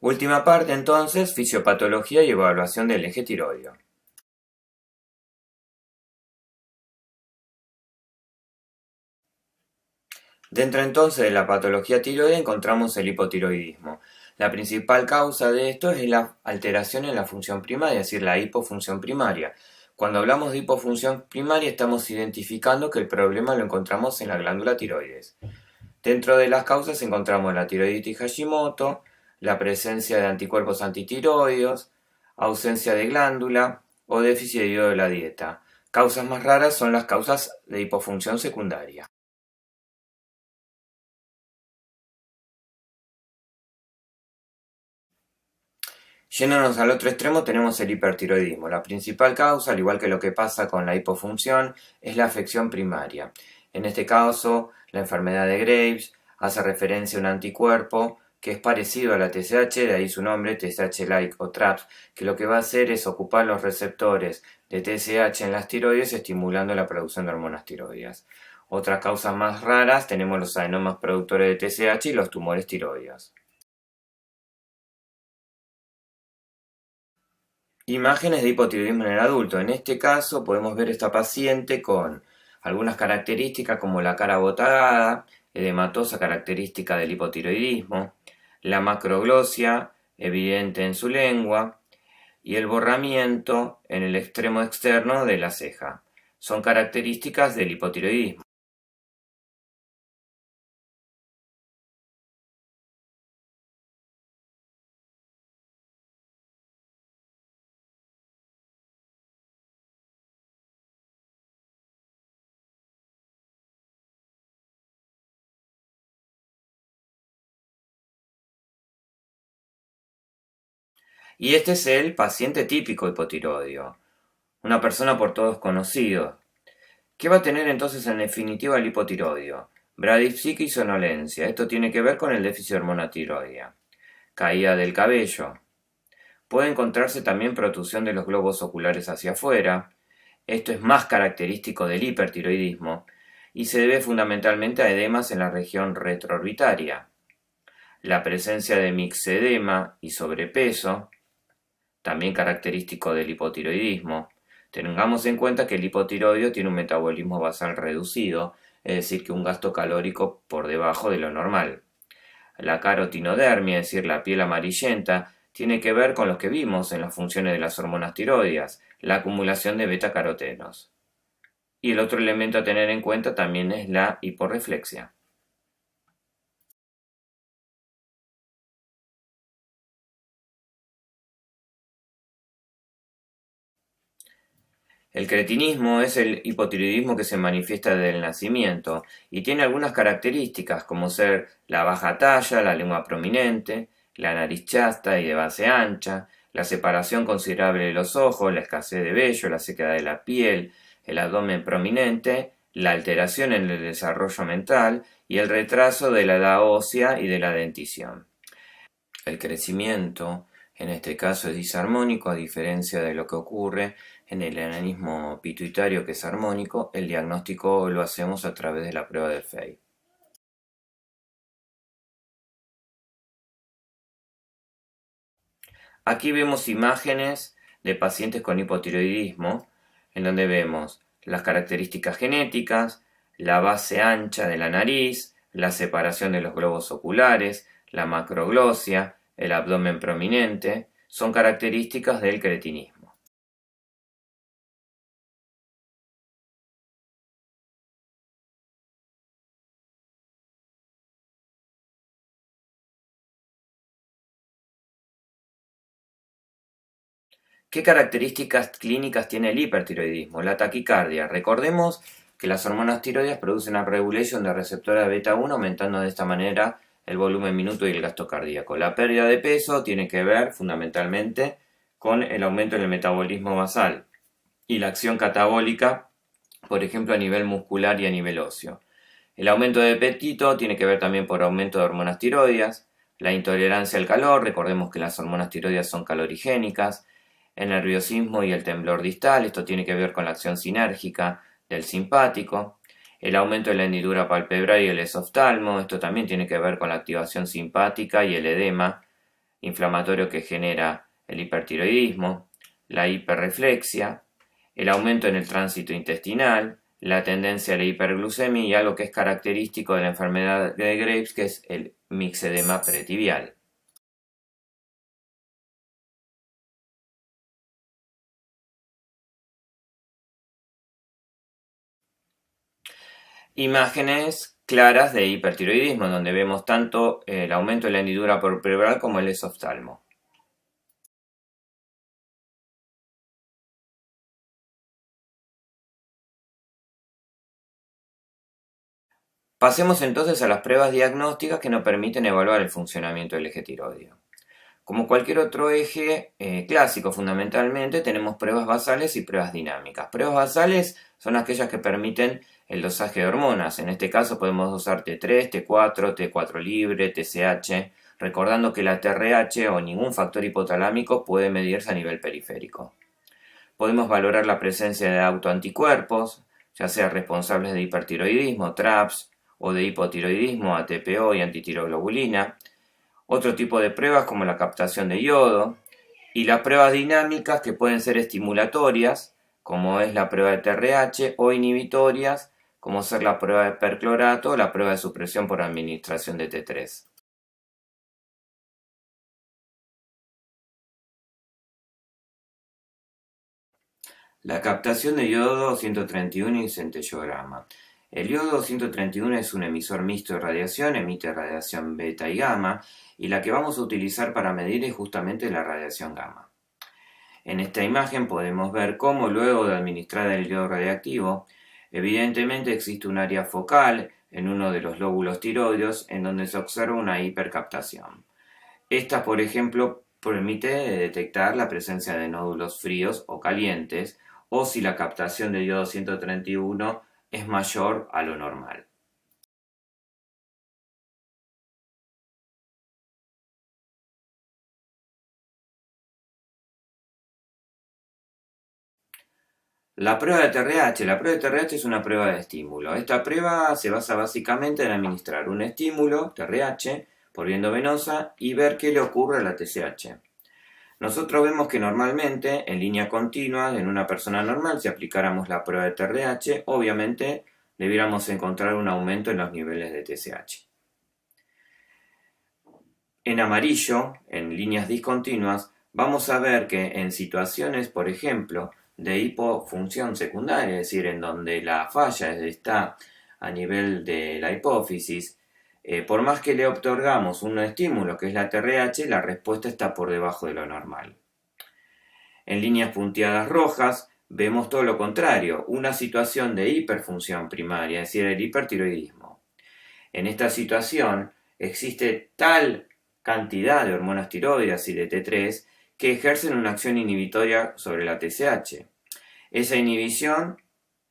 Última parte entonces, fisiopatología y evaluación del eje tiroideo. Dentro entonces de la patología tiroidea encontramos el hipotiroidismo. La principal causa de esto es la alteración en la función primaria, es decir, la hipofunción primaria. Cuando hablamos de hipofunción primaria estamos identificando que el problema lo encontramos en la glándula tiroides. Dentro de las causas encontramos la tiroiditis Hashimoto, la presencia de anticuerpos antitiroideos, ausencia de glándula o déficit de yodo de la dieta. Causas más raras son las causas de hipofunción secundaria. Yéndonos al otro extremo tenemos el hipertiroidismo. La principal causa, al igual que lo que pasa con la hipofunción, es la afección primaria. En este caso, la enfermedad de Graves hace referencia a un anticuerpo que es parecido a la TSH, de ahí su nombre, TSH-like o TRAPS, que lo que va a hacer es ocupar los receptores de TSH en las tiroides, estimulando la producción de hormonas tiroideas. Otras causas más raras tenemos los adenomas productores de TSH y los tumores tiroideos. Imágenes de hipotiroidismo en el adulto. En este caso podemos ver esta paciente con algunas características como la cara botagada, edematosa característica del hipotiroidismo, la macroglosia evidente en su lengua y el borramiento en el extremo externo de la ceja. Son características del hipotiroidismo. Y este es el paciente típico hipotiroideo, una persona por todos conocido. ¿Qué va a tener entonces en definitiva el hipotiroideo? Bradipsique y sonolencia. Esto tiene que ver con el déficit de hormona tiroidea. Caída del cabello. Puede encontrarse también protrusión de los globos oculares hacia afuera. Esto es más característico del hipertiroidismo y se debe fundamentalmente a edemas en la región retroorbitaria. La presencia de mixedema y sobrepeso, también característico del hipotiroidismo. Tengamos en cuenta que el hipotiroideo tiene un metabolismo basal reducido, es decir, que un gasto calórico por debajo de lo normal. La carotinodermia, es decir, la piel amarillenta, tiene que ver con lo que vimos en las funciones de las hormonas tiroideas, la acumulación de betacarotenos. Y el otro elemento a tener en cuenta también es la hiporreflexia. El cretinismo es el hipotiroidismo que se manifiesta desde el nacimiento y tiene algunas características como ser la baja talla, la lengua prominente, la nariz chasta y de base ancha, la separación considerable de los ojos, la escasez de vello, la sequedad de la piel, el abdomen prominente, la alteración en el desarrollo mental y el retraso de la edad ósea y de la dentición. El crecimiento, en este caso, es disarmónico, a diferencia de lo que ocurre en el enanismo pituitario, que es armónico. El diagnóstico lo hacemos a través de la prueba del FEI. Aquí vemos imágenes de pacientes con hipotiroidismo, en donde vemos las características genéticas, la base ancha de la nariz, la separación de los globos oculares, la macroglosia, el abdomen prominente, son características del cretinismo. ¿Qué características clínicas tiene el hipertiroidismo? La taquicardia. Recordemos que las hormonas tiroides producen una regulación de receptora beta 1, aumentando de esta manera el volumen minuto y el gasto cardíaco. La pérdida de peso tiene que ver fundamentalmente con el aumento en el metabolismo basal y la acción catabólica, por ejemplo, a nivel muscular y a nivel óseo. El aumento de apetito tiene que ver también por aumento de hormonas tiroideas, la intolerancia al calor, recordemos que las hormonas tiroideas son calorigénicas, el nerviosismo y el temblor distal, esto tiene que ver con la acción sinérgica del simpático, el aumento de la hendidura palpebral y el esoftalmo, esto también tiene que ver con la activación simpática y el edema inflamatorio que genera el hipertiroidismo, la hiperreflexia, el aumento en el tránsito intestinal, la tendencia a la hiperglucemia y algo que es característico de la enfermedad de Graves, que es el mixedema pretibial. Imágenes claras de hipertiroidismo, donde vemos tanto el aumento de la hendidura prepleural como el esoftalmo. Pasemos entonces a las pruebas diagnósticas que nos permiten evaluar el funcionamiento del eje tiroideo. Como cualquier otro eje clásico, fundamentalmente tenemos pruebas basales y pruebas dinámicas. Pruebas basales son aquellas que permiten el dosaje de hormonas. En este caso podemos dosar T3, T4, T4 libre, TSH, recordando que la TRH o ningún factor hipotalámico puede medirse a nivel periférico. Podemos valorar la presencia de autoanticuerpos, ya sea responsables de hipertiroidismo, TRAPS, o de hipotiroidismo, ATPO y antitiroglobulina. Otro tipo de pruebas como la captación de yodo y las pruebas dinámicas que pueden ser estimulatorias, como es la prueba de TRH, o inhibitorias, como ser la prueba de perclorato o la prueba de supresión por administración de T3. La captación de yodo 131 y centellograma. El yodo 131 es un emisor mixto de radiación, emite radiación beta y gamma, y la que vamos a utilizar para medir es justamente la radiación gamma. En esta imagen podemos ver cómo luego de administrar el yodo radiactivo, evidentemente existe un área focal en uno de los lóbulos tiroideos en donde se observa una hipercaptación. Esta, por ejemplo, permite detectar la presencia de nódulos fríos o calientes, o si la captación de yodo 131 es mayor a lo normal. La prueba de TRH. La prueba de TRH es una prueba de estímulo. Esta prueba se basa básicamente en administrar un estímulo, TRH, por vía endovenosa y ver qué le ocurre a la TSH. Nosotros vemos que normalmente, en línea continua, en una persona normal, si aplicáramos la prueba de TRH, obviamente debiéramos encontrar un aumento en los niveles de TSH. En amarillo, en líneas discontinuas, vamos a ver que en situaciones, por ejemplo, de hipofunción secundaria, es decir, en donde la falla está a nivel de la hipófisis, por más que le otorgamos un estímulo que es la TRH, la respuesta está por debajo de lo normal. En líneas punteadas rojas vemos todo lo contrario, una situación de hiperfunción primaria, es decir, el hipertiroidismo. En esta situación existe tal cantidad de hormonas tiroides y de T3 que ejercen una acción inhibitoria sobre la TSH. Esa inhibición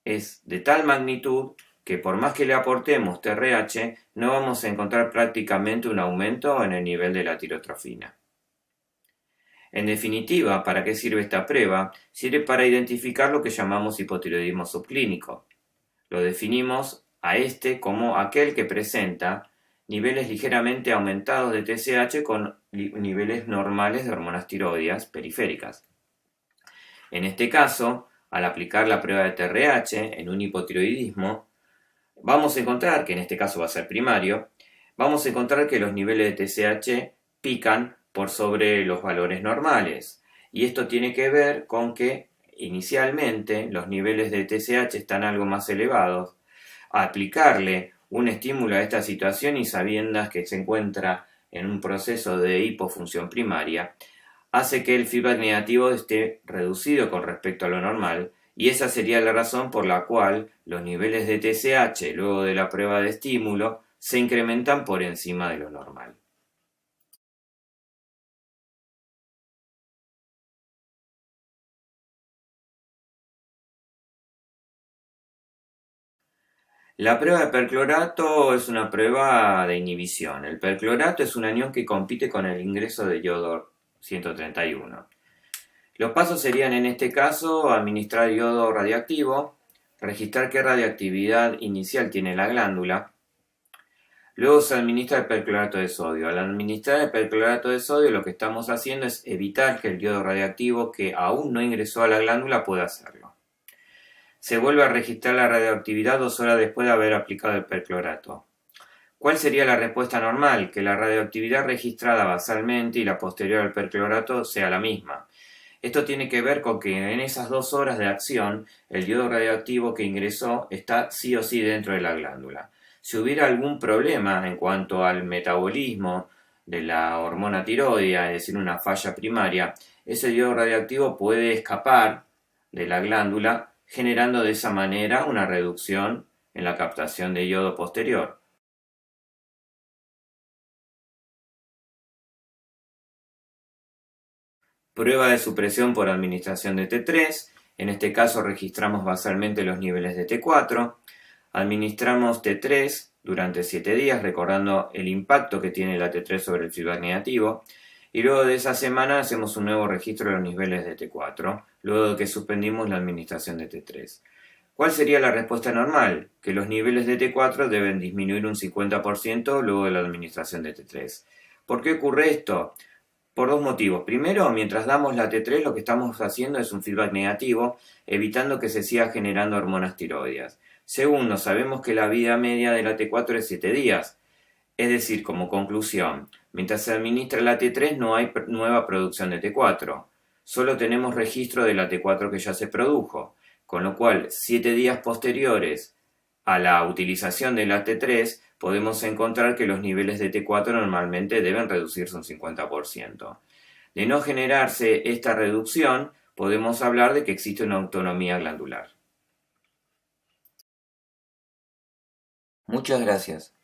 es de tal magnitud que por más que le aportemos TRH, no vamos a encontrar prácticamente un aumento en el nivel de la tirotrofina. En definitiva, ¿para qué sirve esta prueba? Sirve para identificar lo que llamamos hipotiroidismo subclínico. Lo definimos a este como aquel que presenta niveles ligeramente aumentados de TSH con niveles normales de hormonas tiroideas periféricas. En este caso, al aplicar la prueba de TRH en un hipotiroidismo, vamos a encontrar, que en este caso va a ser primario, vamos a encontrar que los niveles de TSH pican por sobre los valores normales. Y esto tiene que ver con que inicialmente los niveles de TSH están algo más elevados. Aplicarle un estímulo a esta situación y sabiendas que se encuentra en un proceso de hipofunción primaria, hace que el feedback negativo esté reducido con respecto a lo normal, y esa sería la razón por la cual los niveles de TSH luego de la prueba de estímulo se incrementan por encima de lo normal. La prueba de perclorato es una prueba de inhibición. El perclorato es un anión que compite con el ingreso de yodo 131. Los pasos serían en este caso administrar yodo radiactivo, registrar qué radiactividad inicial tiene la glándula, Luego se administra el perclorato de sodio. Al administrar el perclorato de sodio lo que estamos haciendo es evitar que el yodo radiactivo que aún no ingresó a la glándula pueda hacerlo. Se vuelve a registrar la radioactividad 2 horas después de haber aplicado el perclorato. ¿Cuál sería la respuesta normal? Que la radioactividad registrada basalmente y la posterior al perclorato sea la misma. Esto tiene que ver con que en esas 2 horas de acción el yodo radioactivo que ingresó está sí o sí dentro de la glándula. Si hubiera algún problema en cuanto al metabolismo de la hormona tiroidea, es decir, una falla primaria, ese yodo radioactivo puede escapar de la glándula, generando de esa manera una reducción en la captación de yodo posterior. Prueba de supresión por administración de T3. En este caso registramos basalmente los niveles de T4. Administramos T3 durante 7 días, recordando el impacto que tiene la T3 sobre el feedback negativo. Y luego de esa semana hacemos un nuevo registro de los niveles de T4, luego de que suspendimos la administración de T3. ¿Cuál sería la respuesta normal? Que los niveles de T4 deben disminuir un 50% luego de la administración de T3. ¿Por qué ocurre esto? Por dos motivos. Primero, mientras damos la T3 lo que estamos haciendo es un feedback negativo, evitando que se siga generando hormonas tiroideas. Segundo, sabemos que la vida media de la T4 es 7 días. Es decir, como conclusión, mientras se administra la T3 no hay nueva producción de T4. Solo tenemos registro de la T4 que ya se produjo, con lo cual 7 días posteriores a la utilización de la T3 podemos encontrar que los niveles de T4 normalmente deben reducirse un 50%. De no generarse esta reducción, podemos hablar de que existe una autonomía glandular. Muchas gracias.